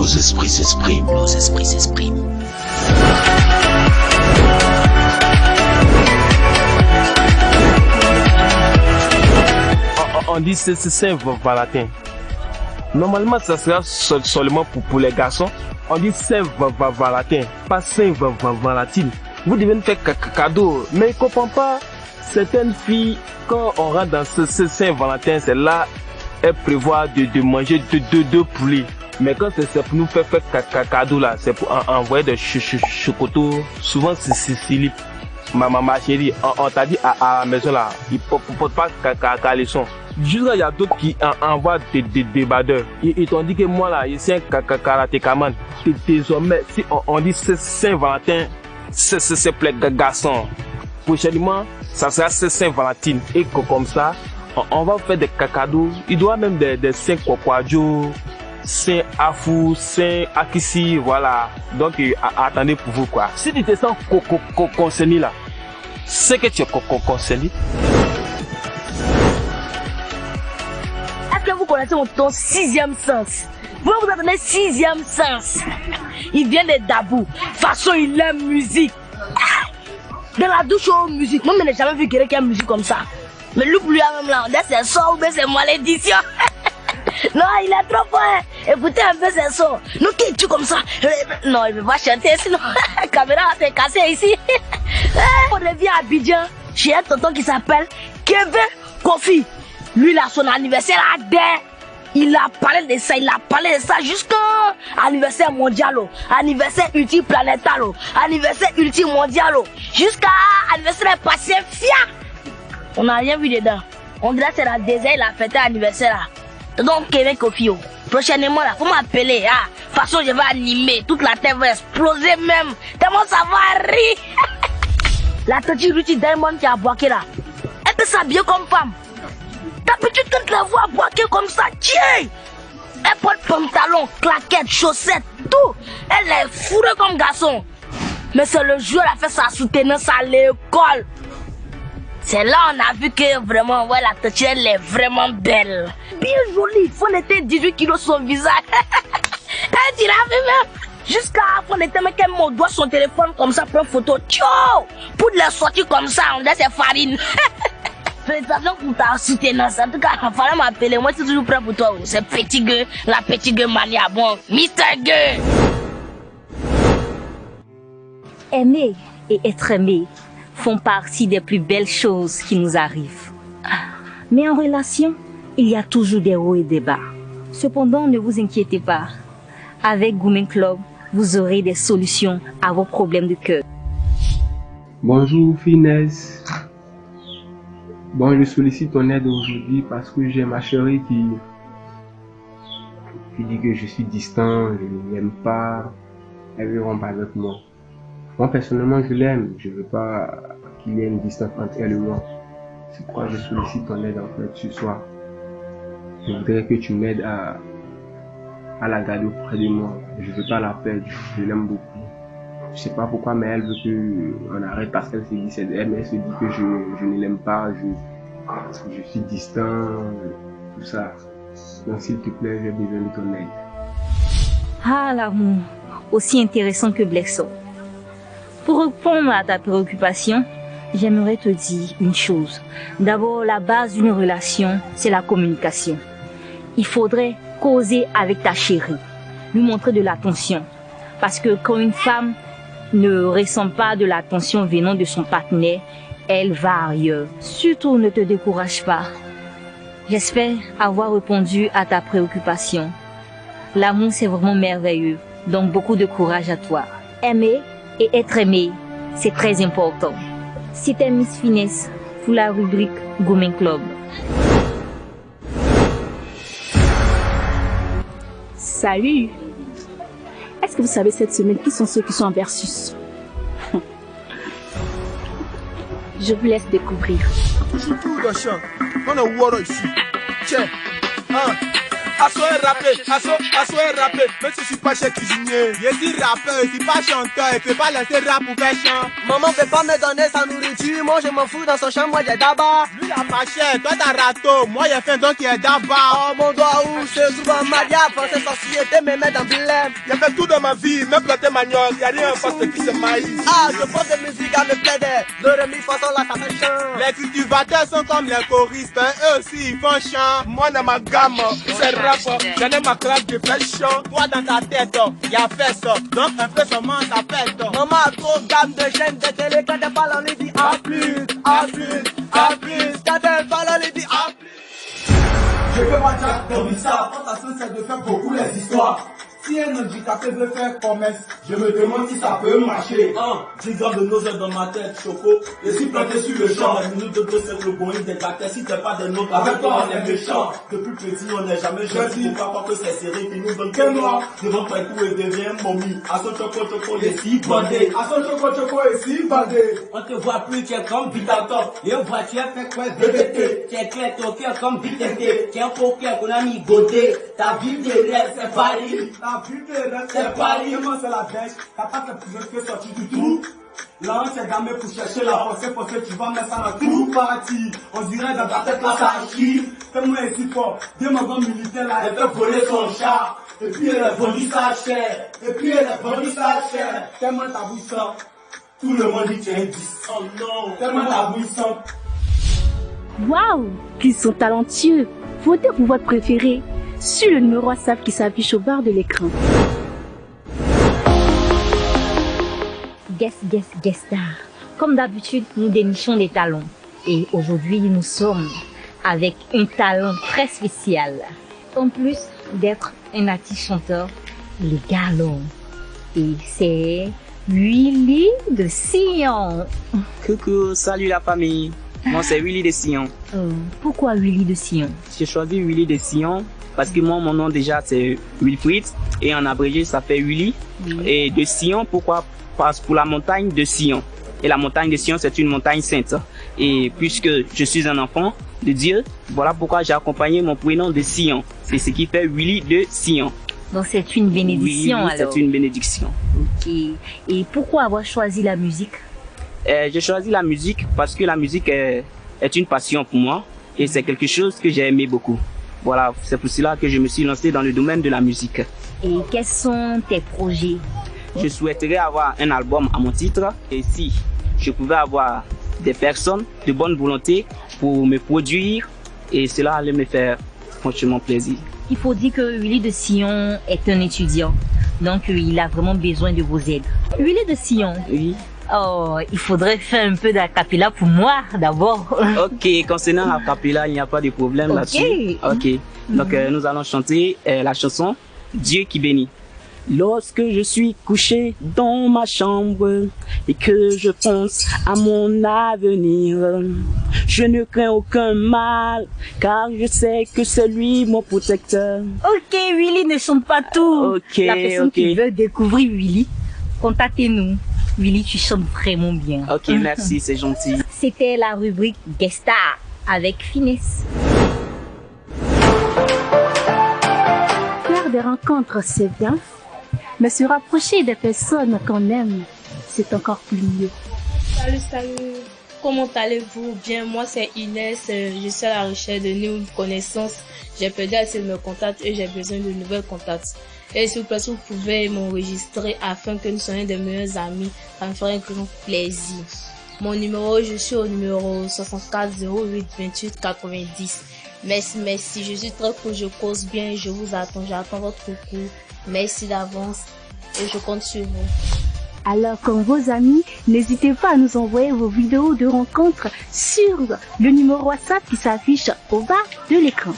nos esprits s'expriment, nos esprits s'expriment. On dit c'est Saint-Valentin. Normalement, ça sera seulement pour les garçons. On dit Saint-Valentin, pas Saint-Valentine. Vous devez faire cadeau, mais je ne comprends pas. Certaines filles, quand on rentre dans ce Saint-Valentin, c'est là, elles prévoient de manger deux poulets. Mais quand c'est pour nous faire cadeau là, c'est pour envoyer des chocotos. Souvent c'est Philippe. Ma chérie, on t'a dit à la maison là, il ne porte pas caleçon. Jusqu'à il y a d'autres qui envoient des débardeurs. Ils t'ont dit que moi là, je suis un karatékaman. Désormais, si on dit Saint-Valentin, c'est pour les garçons. Prochainement, ça sera Saint-Valentine. Et comme ça, on va faire des cadeaux. Il doit même des Saint-Kwakwadjo, Saint-Afou, Saint-Akissi, voilà. Donc, attendez pour vous quoi. Si tu te sens concerné là, c'est que tu es concerné. Est-ce que vous connaissez ton sixième sens? Vous vous attendez sixième sens. Il vient de Dabou. De toute façon, il aime musique. Dans la douche, musique. Moi, je n'ai jamais vu quelqu'un qui a musique comme ça. Mais lui, pour lui, même là, on dit c'est son ou bien c'est malédiction. Non, il est trop fort. Écoutez un peu ses sons. Nous qui tu comme ça. Non, il ne veut pas chanter, sinon la caméra va se casser ici. On revient à Abidjan. J'ai un tonton qui s'appelle Kevin Kofi. Lui, il a son anniversaire à Dé. Il a parlé de ça, jusqu'à anniversaire mondial, anniversaire multiplanétal, anniversaire multimondial, jusqu'à anniversaire pacifia. On n'a rien vu dedans. On dirait que c'est la désert, il a fêté anniversaire là. Donc, Kevin Kofi, prochainement là, faut m'appeler. De toute façon, je vais animer, toute la terre va exploser même. Tellement ça va rire. La petite Ruti Diamond qui a boqué là, elle peut s'habiller comme femme. D'habitude, quand tu la vois boquer comme ça, tiens! Elle porte pantalon, claquettes, chaussettes, tout. Elle est fourrée comme garçon. Mais c'est le jour elle a fait sa soutenance à l'école. C'est là on a vu que vraiment, ouais, la tête, elle est vraiment belle. Bien jolie, il faut était 18 kilos son visage. Elle dit la vu même. Jusqu'à la fin, était qu'elle me doit son téléphone comme ça, prendre photo. Tchou! Pour les sortir comme ça, on dit c'est farine. Félicitations pour ta soutenance. En tout cas, il fallait m'appeler. Moi, je suis toujours prêt pour toi. C'est petit gueux, la petite gueux mania. Bon, Mr. Gueux. Aimer et être aimé font partie des plus belles choses qui nous arrivent. Mais en relation, il y a toujours des hauts et des bas. Cependant, ne vous inquiétez pas. Avec Gourmet Club, vous aurez des solutions à vos problèmes de cœur. Bonjour Finesse. Bon, je sollicite ton aide aujourd'hui parce que j'ai ma chérie qui dit que je suis distant, je ne l'aime pas, elle veut rompre avec moi. Moi personnellement je l'aime, je veux pas qu'il y ait une distance entre elle et moi. C'est pourquoi je sollicite ton aide en fait ce soir. Je voudrais que tu m'aides à la garder auprès de moi. Je veux pas la perdre, je l'aime beaucoup. Je sais pas pourquoi, mais elle veut qu'on arrête parce qu'elle se dit, elle se dit que je ne l'aime pas, je suis distant, tout ça. Donc s'il te plaît, j'ai besoin de ton aide. Ah, l'amour, aussi intéressant que blessant. Pour répondre à ta préoccupation, j'aimerais te dire une chose. D'abord, la base d'une relation, c'est la communication. Il faudrait causer avec ta chérie, lui montrer de l'attention. Parce que quand une femme ne ressent pas de l'attention venant de son partenaire, elle va ailleurs. Surtout, ne te décourage pas. J'espère avoir répondu à ta préoccupation. L'amour, c'est vraiment merveilleux. Donc, beaucoup de courage à toi. Aimer et être aimé, c'est très important. C'était Miss Finesse pour la rubrique Gourmet Club. Salut! Est-ce que vous savez cette semaine qui sont ceux qui sont en versus? Je vous laisse découvrir. Asso est rappeur, Asso est rappeur, même si je suis pas chez cuisinier. Je suis rappeur, je suis pas chanteur, il peut pas laisser rap pour faire chant. Maman veut pas me donner sa nourriture, moi je m'en fous dans son champ, moi j'ai d'abord. Lui la pas cher, toi t'as râteau, moi j'ai fait donc il est d'abord. Oh mon doigt où c'est souvent Maria, français société me met dans dilemme. J'ai fait tout dans ma vie, même planter manioc, y'a rien en face de qui se maïs. Ah, je pense de musique à me plaider, le remis façon là ça fait chant. Les cultivateurs sont comme les choristes, hein. Eux aussi ils font chant. Moi dans ma gamme, c'est rap, j'en ai ma classe de fais chant. Toi dans ta tête, y'a fait ça, donc un peu seulement ça fait ça. Maman a trop gamme de chaînes de télé, quand elle parle on lui dit A plus, A plus, A plus. Quand elle parle on lui dit A plus. Je fais ma jack dans Vissa, quand ta sœur c'est de faire beaucoup les histoires. Si un handicapé veut faire commerce, je me demande si ça peut marcher. 10 grammes de nausée dans ma tête, choco. Et si planté sur le champ, la minute de deux, c'est le going des bactéries. Si t'es pas des nôtres, avec toi on est méchant. Depuis petit, on n'est jamais gentil. Faut pas croire que c'est serré, puis nous donne que noir. Devant toi, tout et devient momie. À son choco, et si bandé. À son choco, et si bandé. On te voit plus, tu es comme Vitator. Et on voit, tu es fait quoi, BBT. Tu es clair, ton cœur comme VTT. Tu es un poker qu'on a mis godé. Ta vie de rêve, c'est Paris. La vie de rêve, c'est Paris. Comment c'est la dèche? T'as pas fait sortir du trou. Là, on s'est gamé pour chercher la pensée, tu vas mettre ça dans tout parti. On dirait dans ta tête, là, ça chie. Fais-moi ici fort. Deux mamans militaires, là, elle fait voler son chat. Et puis, elle a vendu sa chair. Tellement t'as bouissant. Tout le monde dit que tu es 10. Oh non. Tellement t'as bouissant. Waouh, qu'ils sont talentueux. Votez pour votre préféré sur le numéro WhatsApp qui s'affiche au bas de l'écran. Guest star. Comme d'habitude, nous dénichons des talents. Et aujourd'hui, nous sommes avec un talent très spécial. En plus d'être un artiste chanteur, les galons. Et c'est Willy de Sion. Coucou, salut la famille. Moi, c'est Willy de Sion. Pourquoi Willy de Sion? J'ai choisi Willy de Sion parce que moi, mon nom déjà, c'est Wilfried. Et en abrégé, ça fait Willy. Oui. Et de Sion, pourquoi? Parce pour la montagne de Sion. Et la montagne de Sion, c'est une montagne sainte. Et puisque je suis un enfant de Dieu, voilà pourquoi j'ai accompagné mon prénom de Sion. C'est ce qui fait Willy de Sion. Donc c'est une bénédiction oui, alors? C'est une bénédiction. Ok. Et pourquoi avoir choisi la musique? J'ai choisi la musique parce que la musique est une passion pour moi. Et c'est quelque chose que j'ai aimé beaucoup. Voilà, c'est pour cela que je me suis lancé dans le domaine de la musique. Et quels sont tes projets? Je souhaiterais avoir un album à mon titre. Et si je pouvais avoir des personnes de bonne volonté pour me produire, et cela allait me faire franchement plaisir. Il faut dire que Willy de Sion est un étudiant. Donc il a vraiment besoin de vos aides. Willy de Sion? Oui. Oh, il faudrait faire un peu d'acapella pour moi d'abord. Ok, concernant l'acapella, il n'y a pas de problème là-dessus. Ok. Donc nous allons chanter la chanson Dieu qui bénit. Lorsque je suis couché dans ma chambre et que je pense à mon avenir, je ne crains aucun mal car je sais que c'est lui mon protecteur. Ok, Willy ne chante pas tout. Ok, la personne qui veut découvrir Willy, contactez-nous. Willy, tu chantes vraiment bien. Ok, merci, c'est gentil. C'était la rubrique Guest Star avec finesse. Faire des rencontres, c'est bien. Mais se rapprocher des personnes qu'on aime, c'est encore plus mieux. Salut. Comment allez-vous? Bien, moi c'est Inès. Je suis à la recherche de nouvelles connaissances. J'ai perdu assez de mes contacts et j'ai besoin de nouvelles contacts. Et s'il vous plaît, si vous pouvez m'enregistrer afin que nous soyons des meilleurs amis, ça me ferait un grand plaisir. Mon numéro, je suis au numéro 64 08 28 90. Merci. Je suis très cool, je cause bien, je vous attends, j'attends votre coup. Merci d'avance et je compte sur vous. Alors, comme vos amis, n'hésitez pas à nous envoyer vos vidéos de rencontres sur le numéro WhatsApp qui s'affiche au bas de l'écran.